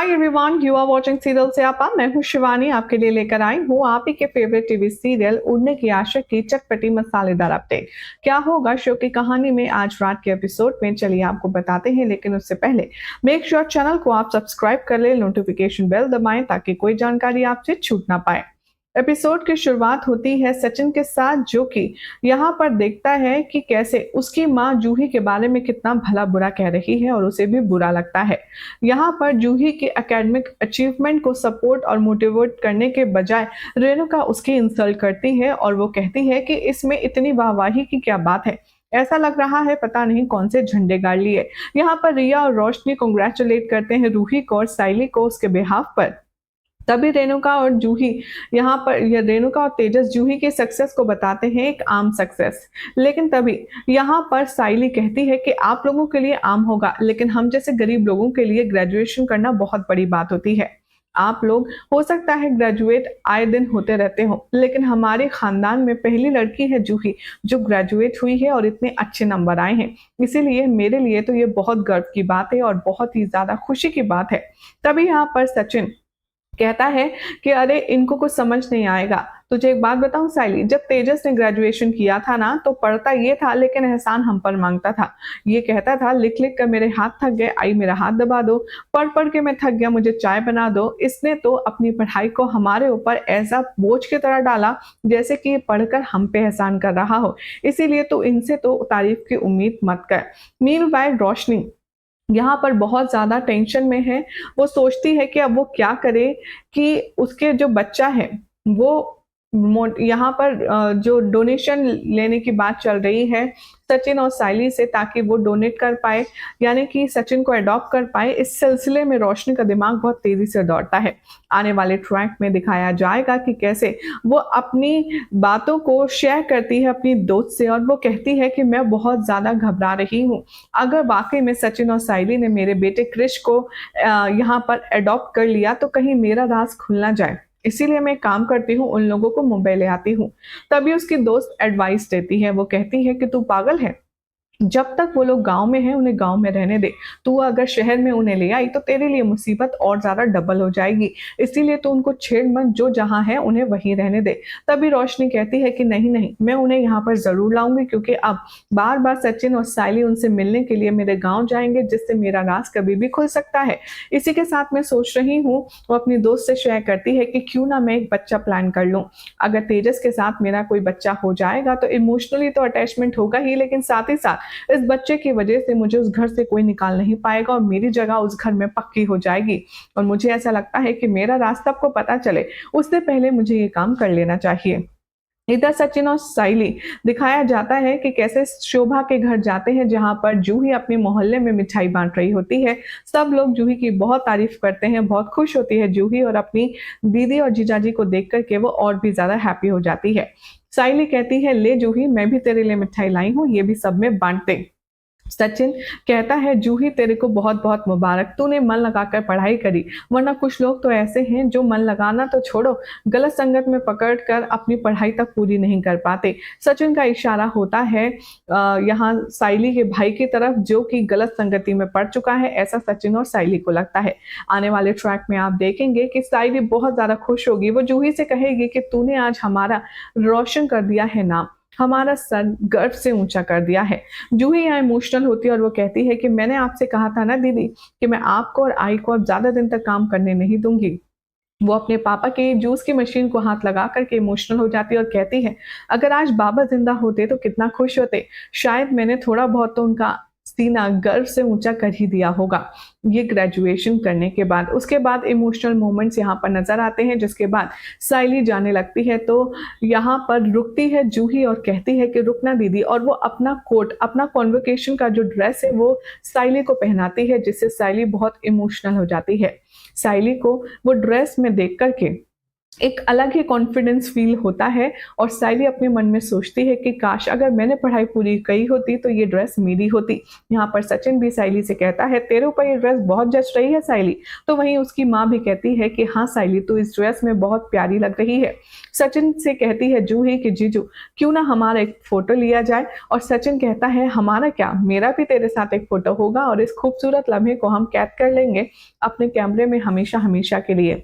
Hi everyone, you are watching serial से आपा। मैं हूं शिवानी, आपके लिए लेकर आई हूं आप ही के फेवरेट टीवी सीरियल उड़ने की आशा की चटपटी मसालेदार अपडेट। क्या होगा शो की कहानी में आज रात के एपिसोड में, चलिए आपको बताते हैं। लेकिन उससे पहले मेक श्योर चैनल को आप सब्सक्राइब कर ले, नोटिफिकेशन बेल दबाएं ताकि कोई जानकारी आपसे छूट ना पाए। एपिसोड की शुरुआत होती है सचिन के साथ, जो कि यहाँ पर देखता है कि कैसे उसकी माँ जूही के बारे में कितना भला बुरा कह रही है और उसे भी बुरा लगता है। यहाँ पर जूही के एकेडमिक अचीवमेंट को सपोर्ट और मोटिवेट करने के बजाय रेणुका उसकी इंसल्ट करती है और वो कहती है कि इसमें इतनी वाहवाही की क्या बात है। ऐसा लग रहा है पता नहीं कौन से झंडे गाड़ लिए। यहाँ पर रिया और रोशनी कांग्रेचुलेट करते हैं रूही को और साइली को उसके बिहाफ पर। तभी रेणुका और जूही यहाँ पर, या रेणुका और तेजस जूही के सक्सेस को बताते हैं एक आम सक्सेस। लेकिन तभी यहाँ पर साइली कहती है कि आप लोगों के लिए आम होगा, लेकिन हम जैसे गरीब लोगों के लिए ग्रेजुएशन करना बहुत बड़ी बात होती है। आप लोग हो सकता है ग्रेजुएट आए दिन होते रहते हो, लेकिन हमारे खानदान में पहली लड़की है जूही जो ग्रेजुएट हुई है और इतने अच्छे नंबर आए हैं। इसीलिए मेरे लिए तो ये बहुत गर्व की बात है और बहुत ही ज्यादा खुशी की बात है। तभी यहाँ पर सचिन कहता है कि अरे इनको कुछ समझ नहीं आएगा। तुझे एक बात बताऊं साइली, जब तेजस ने ग्रेजुएशन किया था ना तो पढ़ता ये था लेकिन एहसान हम पर मांगता था। ये कहता था लिख लिख कर मेरे हाथ थक गए, आई मेरा हाथ दबा दो। पढ़ पढ़ के मैं थक गया, मुझे चाय बना दो। इसने तो अपनी पढ़ाई को हमारे ऊपर ऐसा बोझ की तरह डाला जैसे कि ये पढ़कर हम पे एहसान कर रहा हो। इसीलिए तो इनसे तो तारीफ की उम्मीद मत कर। मीनवाइल रोशनी यहाँ पर बहुत ज़्यादा टेंशन में है। वो सोचती है कि अब वो क्या करे कि उसके जो बच्चा है वो यहाँ पर जो डोनेशन लेने की बात चल रही है सचिन और साइली से, ताकि वो डोनेट कर पाए, यानी कि सचिन को अडॉप्ट कर पाए। इस सिलसिले में रोशनी का दिमाग बहुत तेजी से दौड़ता है। आने वाले ट्रैक में दिखाया जाएगा कि कैसे वो अपनी बातों को शेयर करती है अपनी दोस्त से, और वो कहती है कि मैं बहुत ज्यादा घबरा रही हूँ। अगर वाकई में सचिन और साइली ने मेरे बेटे क्रिश को यहाँ पर अडॉप्ट कर लिया तो कहीं मेरा राज खुल ना जाए। इसीलिए मैं काम करती हूँ, उन लोगों को मुंबई ले आती हूँ। तभी उसकी दोस्त एडवाइस देती है, वो कहती है कि तू पागल है, जब तक वो लोग गांव में हैं उन्हें गांव में रहने दे। तू अगर शहर में उन्हें ले आई तो तेरे लिए मुसीबत और ज्यादा डबल हो जाएगी। इसीलिए तू उनको छेड़ मत, जो जहां है उन्हें वहीं रहने दे। तभी रोशनी कहती है कि नहीं नहीं, मैं उन्हें यहाँ पर जरूर लाऊंगी, क्योंकि अब बार बार सचिन और साइली उनसे मिलने के लिए मेरे गाँव जाएंगे, जिससे मेरा राज कभी भी खुल सकता है। इसी के साथ मैं सोच रही हूँ, वो अपनी दोस्त से शेयर करती है कि क्यों ना मैं एक बच्चा प्लान कर लूँ। अगर तेजस के साथ मेरा कोई बच्चा हो जाएगा तो इमोशनली तो अटैचमेंट होगा ही, लेकिन साथ ही साथ इस बच्चे की वजह से मुझे उस घर से कोई निकाल नहीं पाएगा और मेरी जगह उस घर में पक्की हो जाएगी। और मुझे ऐसा लगता है कि मेरा रास्ता आपको पता चले उससे पहले मुझे ये काम कर लेना चाहिए। इधर सचिन और साइली दिखाया जाता है कि कैसे शोभा के घर जाते हैं, जहां पर जूही अपने मोहल्ले में मिठाई बांट रही होती है। सब लोग जूही की बहुत तारीफ करते हैं, बहुत खुश होती है जूही, और अपनी दीदी और जीजाजी को देख करके वो और भी ज्यादा हैप्पी हो जाती है। साइली कहती है ले जूही, मैं भी तेरे लिए मिठाई लाई हूँ, ये भी सब में बांट दे। सचिन कहता है जूही तेरे को बहुत बहुत मुबारक, तूने मन लगाकर पढ़ाई करी, वरना कुछ लोग तो ऐसे हैं जो मन लगाना तो छोड़ो, गलत संगत में पकड़कर अपनी पढ़ाई तक पूरी नहीं कर पाते। सचिन का इशारा होता है यहाँ साइली के भाई की तरफ, जो कि गलत संगति में पड़ चुका है, ऐसा सचिन और साइली को लगता है। आने वाले ट्रैक में आप देखेंगे कि साइली बहुत ज्यादा खुश होगी। वो जूही से कहेगी कि तूने आज हमारा रोशन कर दिया है नाम, हमारा सर गर्व से ऊंचा कर दिया है। जूही यहाँ इमोशनल होती है और वो कहती है कि मैंने आपसे कहा था ना दीदी कि मैं आपको और आई को अब ज्यादा दिन तक काम करने नहीं दूंगी। वो अपने पापा के जूस की मशीन को हाथ लगा करके इमोशनल हो जाती है और कहती है अगर आज बाबा जिंदा होते तो कितना खुश होते, शायद मैंने थोड़ा बहुत तो उनका सीना गर्व से ऊंचा कर ही दिया होगा। ये ग्रेजुएशन करने के बाद, उसके बाद इमोशनल मोमेंट्स यहाँ पर नजर आते हैं, जिसके बाद साइली जाने लगती है तो यहाँ पर रुकती है जूही और कहती है कि रुकना दीदी, और वो अपना कोट, अपना कॉन्वोकेशन का जो ड्रेस है वो साइली को पहनाती है, जिससे साइली बहुत इमोशनल हो जाती है। साइली को वो ड्रेस में देख करके एक अलग ही कॉन्फिडेंस फील होता है और सायली अपने मन में सोचती है कि काश अगर मैंने पढ़ाई पूरी की होती तो ये ड्रेस मेरी होती। यहाँ पर सचिन भी सायली से कहता है तेरे ऊपर ये ड्रेस बहुत जच रही है सायली। तो वहीं उसकी माँ भी कहती है कि हाँ सायली तू इस ड्रेस में बहुत प्यारी लग रही है। सचिन से कहती है जूही कि जीजू क्यों ना हमारा एक फोटो लिया जाए। और सचिन कहता है हमारा क्या, मेरा भी तेरे साथ एक फोटो होगा और इस खूबसूरत लम्हे को हम कैद कर लेंगे अपने कैमरे में हमेशा हमेशा के लिए।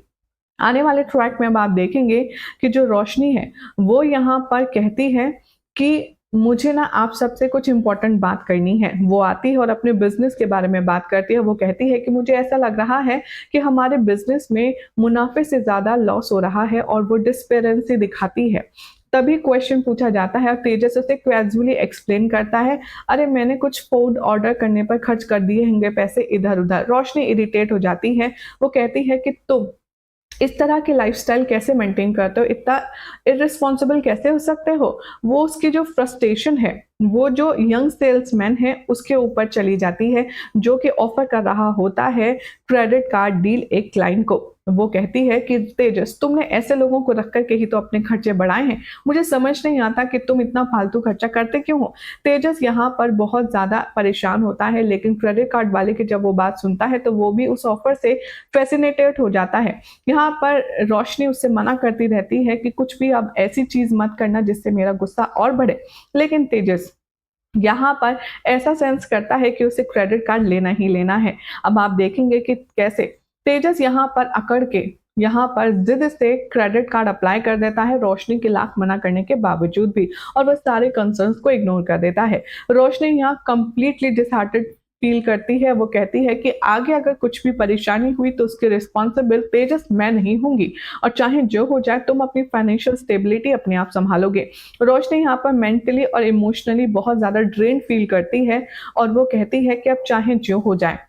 आने वाले ट्रैक में अब आप देखेंगे कि जो रोशनी है वो यहाँ पर कहती है कि मुझे ना आप सबसे कुछ इम्पोर्टेंट बात करनी है। वो आती है और अपने बिज़नेस के बारे में बात करती है। वो कहती है कि मुझे ऐसा लग रहा है कि हमारे बिज़नेस में मुनाफ़े से ज़्यादा लॉस हो रहा है और वो डिस्पेरेंसी दिखाती है। तभी क्वेश्चन पूछा जाता है और तेजस उसे कैज़ुअली एक्सप्लेन करता है, अरे मैंने कुछ फूड ऑर्डर करने पर खर्च कर दिए होंगे पैसे इधर-उधर। रोशनी इरिटेट हो जाती है। वो कहती है कि तुम इस तरह की लाइफ़स्टाइल कैसे मेंटेन करते हो? इतना इर्रेस्पॉन्सिबल कैसे हो सकते हो? वो उसकी जो फ्रस्ट्रेशन है, वो जो यंग सेल्समैन है, उसके ऊपर चली जाती है, जो कि ऑफ़र कर रहा होता है क्रेडिट कार्ड डील एक क्लाइंट को। वो कहती है कि तेजस तुमने ऐसे लोगों को रख कर के ही तो अपने खर्चे बढ़ाए हैं। मुझे समझ नहीं आता कि तुम इतना फालतू खर्चा करते क्यों हो? तेजस यहाँ पर बहुत ज़्यादा परेशान होता है, लेकिन क्रेडिट कार्ड वाले की जब वो बात सुनता है, तो वो भी उस ऑफ़र से फ़ैसिनेटेड हो जाता है। यहाँ पर रोशनी उससे मना करती रहती है कि कुछ भी अब ऐसी चीज़ मत करना जिससे मेरा गुस्सा और बढ़े। लेकिन तेजस यहाँ पर ऐसा सेंस करता है कि उसे क्रेडिट कार्ड लेना ही लेना है। अब आप देखेंगे कि कैसे तेजस यहाँ पर अकड़ के यहाँ पर ज़िद से क्रेडिट कार्ड अप्लाई कर देता है रोशनी के लाख मना करने के बावजूद भी और वह सारे कंसर्न्स को इग्नोर कर देता है। रोशनी यहाँ कंप्लीटली डिसहार्टेड फील करती है। वो कहती है कि आगे अगर कुछ भी परेशानी हुई तो उसकी रिस्पॉन्सिबल तेजस मैं नहीं होंगी और चाहे जो हो जाए तुम अपनी फाइनेंशियल स्टेबिलिटी अपने आप संभालोगे। रोशनी यहाँ पर मेंटली और इमोशनली बहुत ज़्यादा ड्रेन फील करती है और वो कहती है कि अब चाहे जो हो जाए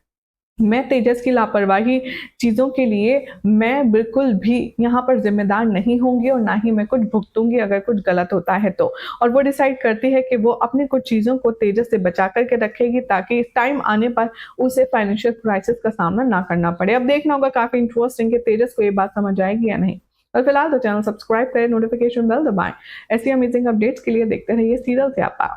मैं तेजस की लापरवाही चीज़ों के लिए मैं बिल्कुल भी यहाँ पर ज़िम्मेदार नहीं होंगी और ना ही मैं कुछ भुगतूँगी अगर कुछ गलत होता है तो। और वो डिसाइड करती है कि वो अपनी कुछ चीज़ों को तेजस से बचा कर के रखेगी ताकि इस टाइम आने पर उसे फाइनेंशियल क्राइसिस का सामना ना करना पड़े। अब देखना होगा काफ़ी इंटरेस्टिंग कि तेजस को ये बात समझ आएगी या नहीं। और फिलहाल तो चैनल सब्सक्राइब करें, नोटिफिकेशन बेल दबाएँ। ऐसी अमेजिंग अपडेट्स के लिए देखते रहिए सीरियल स्यापा।